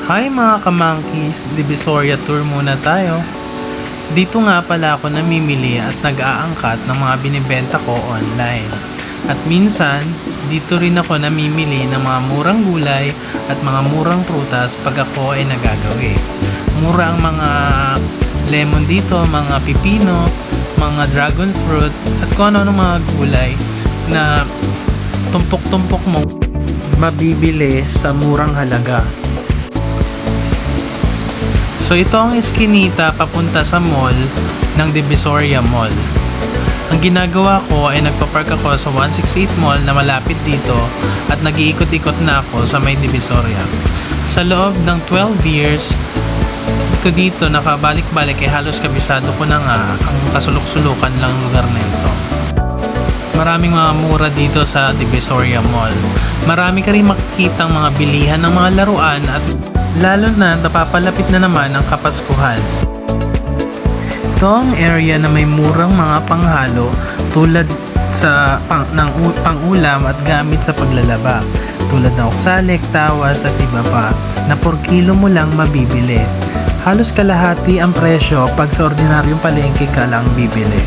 Hi mga ka-monkeys, Divisoria tour muna tayo. Dito nga pala ako namimili at nag-aangkat ng mga binibenta ko online. At minsan, dito rin ako namimili ng mga murang gulay at mga murang prutas pag ako ay nagagawi. Mura ang mga lemon dito, mga pipino, mga dragon fruit at kung ano mga gulay na tumpok-tumpok mo mabibili sa murang halaga. So ito ang eskinita papunta sa mall ng Divisoria Mall. Ang ginagawa ko ay nagpapark ako sa 168 Mall na malapit dito at nag-iikot-ikot na ako sa may Divisoria. Sa loob ng 12 years ko dito nakabalik-balik ay halos kabisado ko na nga ang kasulok-sulukan lang lugar na ito. Maraming mga mura dito sa Divisoria Mall. Marami ka rin makikitang mga bilihan ng mga laruan at lalo na napapalapit na naman ang Kapaskuhan. Ito ang area na may murang mga panghalo tulad sa pang-ulam at gamit sa paglalaba. Tulad ng oksalik, tawas at iba pa na por kilo mo lang mabibili. Halos kalahati ang presyo pag sa ordinaryong palengke ka lang bibili.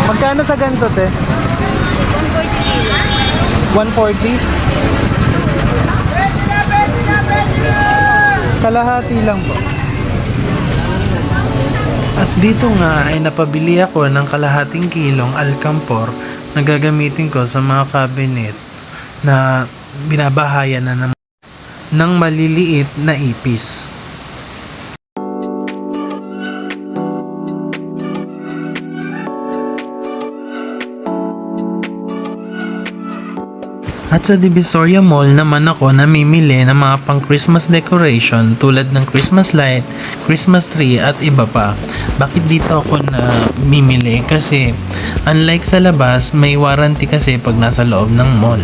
Magkano sa ganito, te? 140. Kalahati lang po. At dito nga ay napabili ako ng kalahating kilong alcampor na gagamitin ko sa mga cabinet na binabahayan na ng maliliit na ipis. At sa Divisoria Mall naman ako namimili ng mga pang Christmas decoration tulad ng Christmas light, Christmas tree at iba pa. Bakit dito ako namimili? Kasi unlike sa labas, may warranty kasi pag nasa loob ng mall.